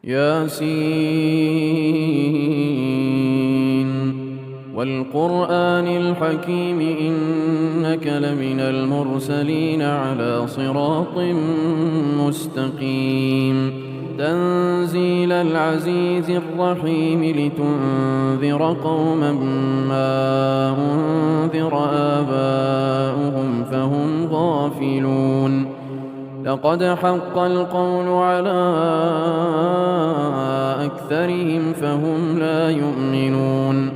ياسين والقرآن الحكيم إنك لمن المرسلين على صراط مستقيم تنزيل العزيز الرحيم لتنذر قوما ما أنذر آباؤهم فهم غافلون لقد حق القول على أكثرهم فهم لا يؤمنون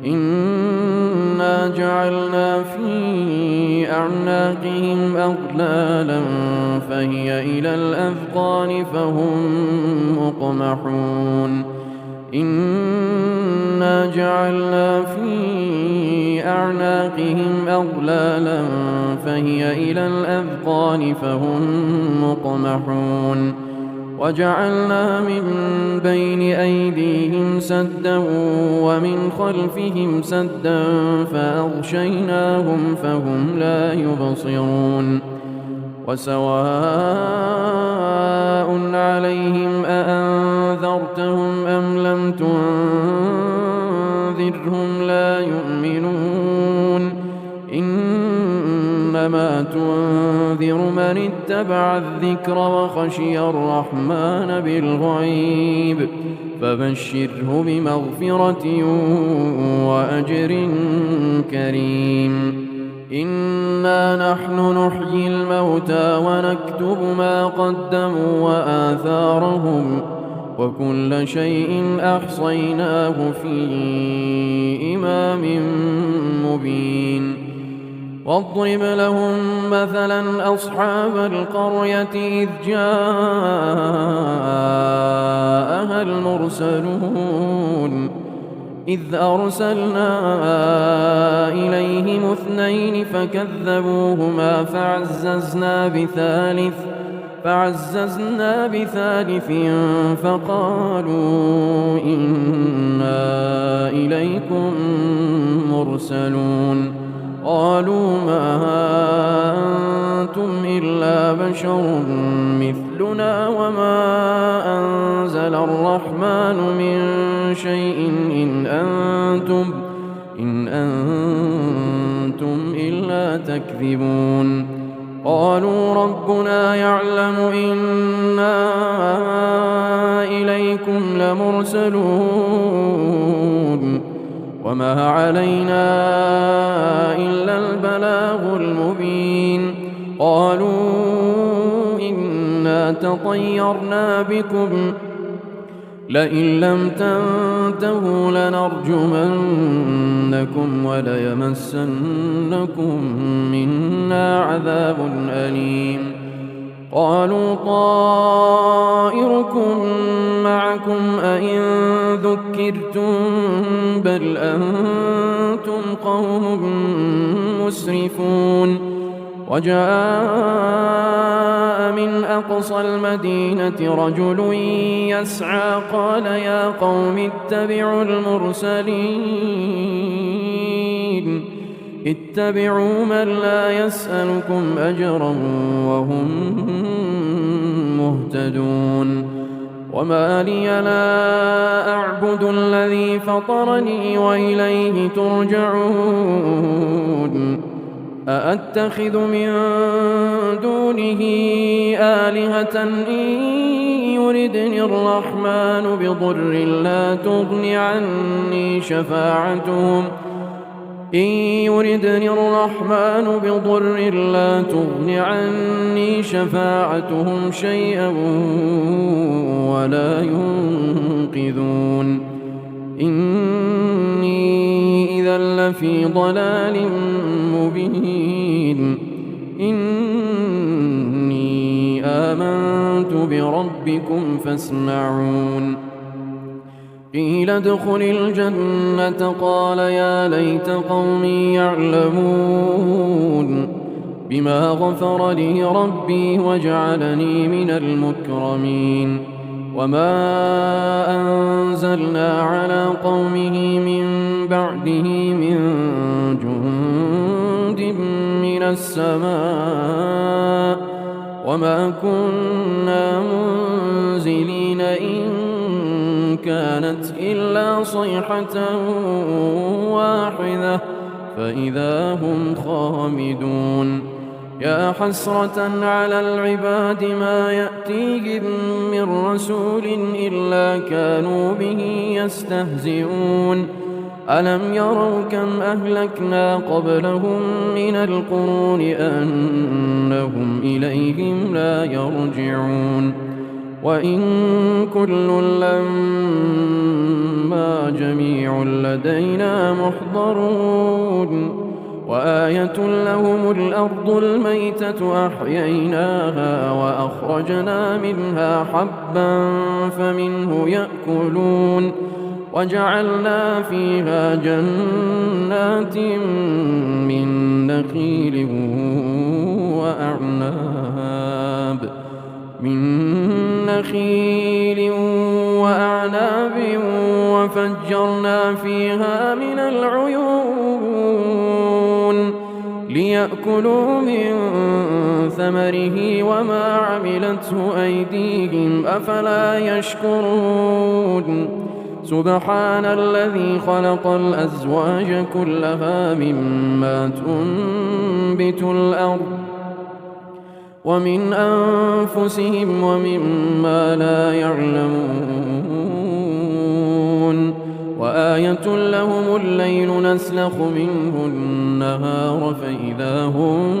إنا جعلنا في أعناقهم أغلالا فهي إلى الأذقان فهم مقمحون إنا جعلنا في أعناقهم أغلالا فهي إلى الأذقان فهم مقمحون وجعلنا من بين أيديهم سدا ومن خلفهم سدا فأغشيناهم فهم لا يبصرون وسواء عليهم أأنذرتهم أم لم تنذرهم لا يؤمنون إنما تنذر من اتبع الذكر وخشي الرحمن بالغيب فبشره بمغفرة وأجر كريم إنا نحن نحيي الموتى ونكتب ما قدموا وآثارهم وكل شيء أحصيناه في إمام مبين واضرب لهم مثلا أصحاب القرية إذ جاءها المرسلون إذ أرسلنا إليهم اثنين فكذبوهما فعززنا بثالث فقالوا إنا إليكم مرسلون قالوا ما أنتم إلا بشر مثلنا وما أنزل الرحمن من شيء إن أنتم إلا تكذبون قالوا ربنا يعلم إنا إليكم لمرسلون وما علينا إلا البلاغ المبين قالوا إنا تطيرنا بكم لئن لم تنتهوا لنرجمنكم وليمسنكم منا عذاب أليم قالوا طائركم معكم أئن ذكرتم بل أنتم قوم مسرفون وجاء من أقصى المدينة رجل يسعى قال يا قوم اتبعوا من لا يسألكم أجرا وهم مهتدون وما لي لا أعبد الذي فطرني وإليه ترجعون أأتخذ من دونه آلهة إن يردني الرحمن بضر لا تغن عني شفاعتهم شيئا ولا ينقذون إني إذا لفي ضلال مبين إني آمنت بربكم فاسمعون قيل ادخل الجنة قال يا ليت قومي يعلمون بما غفر لي ربي وجعلني من المكرمين وما أنزلنا على قومه من بعده من جند من السماء وما كنا منزلين إن كانت إلا صيحة واحدة فإذا هم خامدون يا حسرة على العباد ما يأتيهم من رسول إلا كانوا به يستهزئون ألم يروا كم أهلكنا قبلهم من القرون أنهم إليهم لا يرجعون وإن كل لما جميع لدينا محضرون وآية لهم الأرض الميتة أحييناها وأخرجنا منها حبا فمنه يأكلون وجعلنا فيها جنات من نخيل وأعناب وفجرنا فيها من العيون ليأكلوا من ثمره وما عملته أيديهم أفلا يشكرون سبحان الذي خلق الأزواج كلها مما تنبت الأرض ومن أنفسهم ومما لا يعلمون وآية لهم الليل نسلخ منه النهار فإذا هم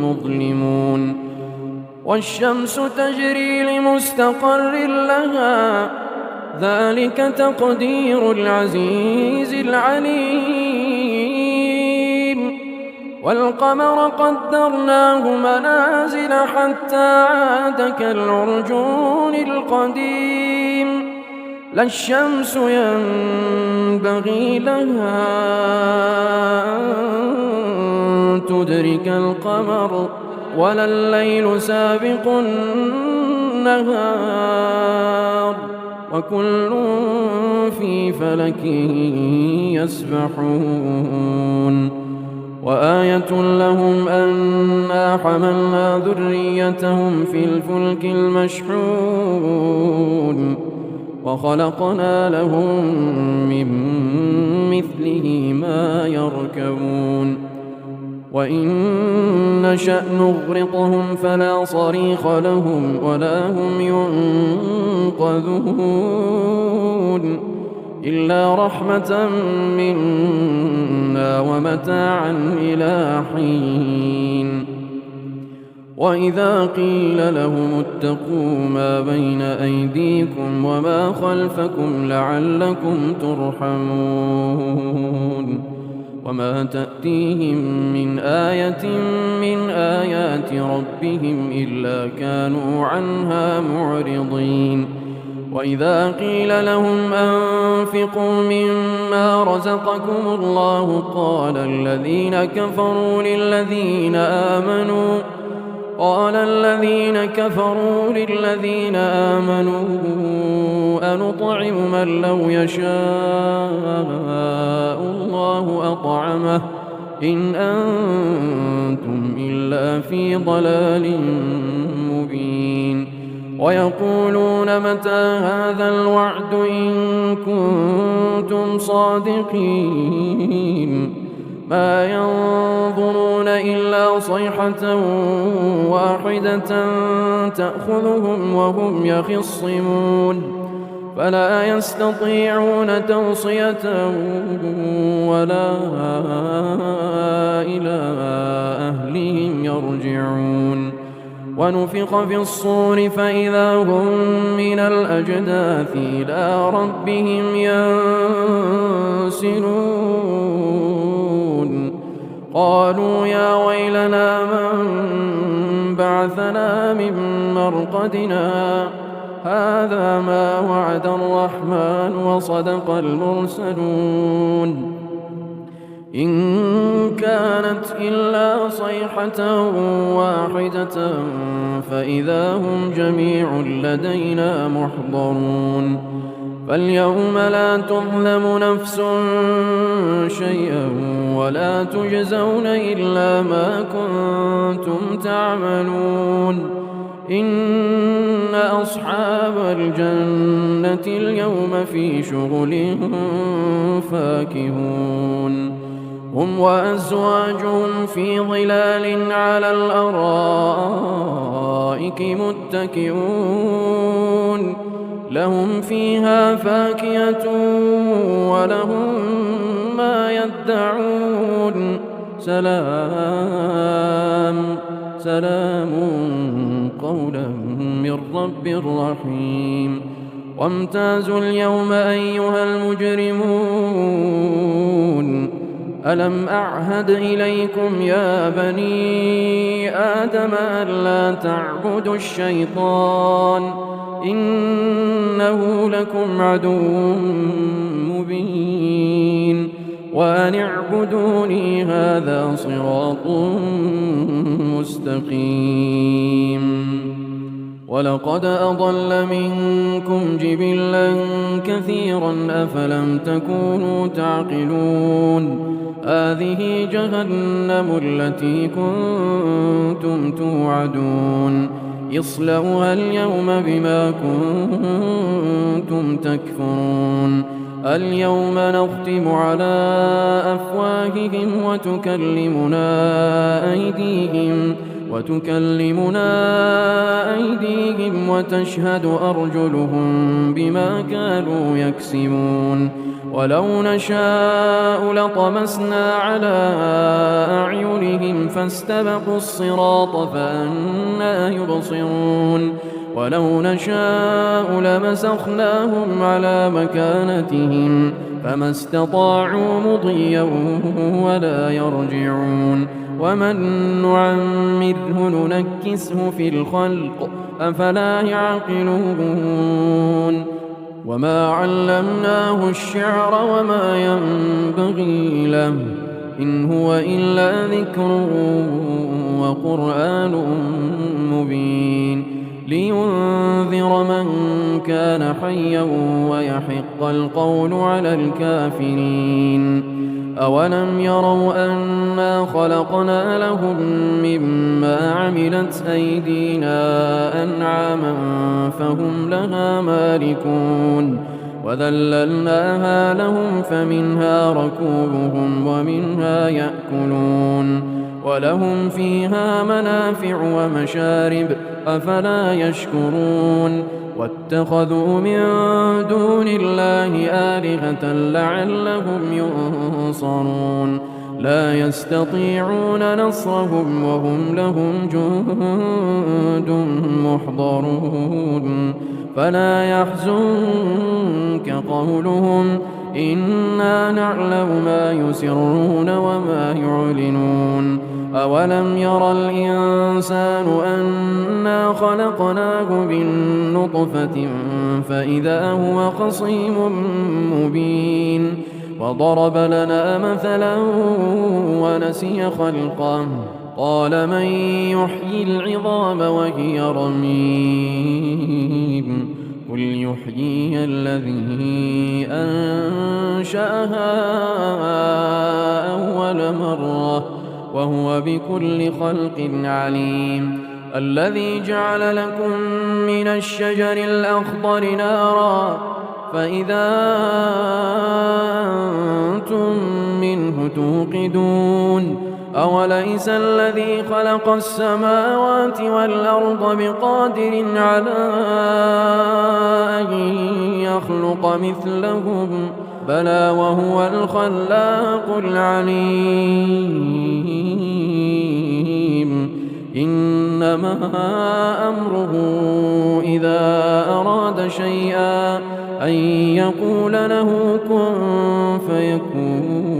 مظلمون والشمس تجري لمستقر لها ذلك تقدير العزيز العليم والقمر قدرناه منازل حتى عاد كالعرجون القديم لا الشمس ينبغي لها أن تدرك القمر ولا الليل سابق النهار وكل في فلك يسبحون وآية لهم أنا حملنا ذريتهم في الفلك المشحون وخلقنا لهم من مثله ما يركبون وإن نشأ نغرقهم فلا صريخ لهم ولا هم ينقذون إلا رحمة منا ومتاعا إلى حين وإذا قيل لهم اتقوا ما بين أيديكم وما خلفكم لعلكم ترحمون وما تأتيهم من آية من آيات ربهم إلا كانوا عنها معرضين وإذا قيل لهم أنفقوا مما رزقكم الله قال الذين كفروا للذين آمنوا أنطعم من لو يشاء الله أطعمه إن أنتم إلا في ضلال مبين ويقولون متى هذا الوعد إن كنتم صادقين ما ينظرون إلا صيحة واحدة تأخذهم وهم يخصمون فلا يستطيعون توصية ولا إلى أهلهم يرجعون ونفخ في الصور فإذا هم من الأجداث إلى ربهم ينسلون قالوا يا ويلنا من بعثنا من مرقدنا هذا ما وعد الرحمن وصدق المرسلون إن كانت إلا صيحة واحدة فإذا هم جميع لدينا محضرون فاليوم لا تظلم نفس شيئا ولا تجزون إلا ما كنتم تعملون إن أصحاب الجنة اليوم في شغل فاكهون هم وأزواجهم في ظلال على الأرائك متكئون لهم فيها فاكهة ولهم ما يدعون سلام قولا من رب رحيم وامتازوا اليوم أيها المجرمون ألم أعهد إليكم يا بني آدم ألا تعبدوا الشيطان إنه لكم عدو مبين وأن اعبدوني هذا صراط مستقيم ولقد أضل منكم جبلا كثيرا أفلم تكونوا تعقلون هذه جهنم التي كنتم توعدون اصلوها اليوم بما كنتم تكفرون اليوم نختم على أفواههم وتكلمنا أيديهم وتشهد أرجلهم بما كانوا يكسبون ولو نشاء لطمسنا على أعينهم فاستبقوا الصراط فأنى يبصرون ولو نشاء لمسخناهم على مكانتهم فما استطاعوا مضيا ولا يرجعون ومن نعمره ننكسه في الخلق أفلا يعقلون وما علمناه الشعر وما ينبغي له إن هو إلا ذكر وقرآن مبين لينذر من كان حيا ويحق القول على الكافرين أولم يروا أنا خلقنا لهم مما عملت أيدينا أنعاما فهم لها مالكون وذللناها لهم فمنها ركوبهم ومنها يأكلون ولهم فيها منافع ومشارب أفلا يشكرون واتخذوا من دون الله آلهة لعلهم ينصرون لا يستطيعون نصرهم وهم لهم جند محضرون فلا يحزنك قولهم إنا نعلم ما يسرون وما يعلنون أولم ير الإنسان أنا خلقناه من نطفة فإذا هو خصيم مبين وضرب لنا مثلا ونسي خلقه قال من يحيي العظام وهي رميم قل يحييها الذي أنشأها أول مرة وهو بكل خلق عليم الذي جعل لكم من الشجر الأخضر نارا فإذا أنتم منه توقدون أوليس الذي خلق السماوات والأرض بقادر على أن يخلق مثلهم بلى وهو الخلاق العليم إنما أمره إذا أراد شيئا أن يقول له كن فيكون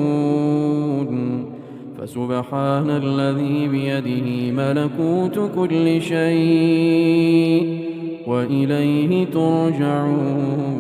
فسبحان الذي بيده ملكوت كل شيء وإليه ترجعون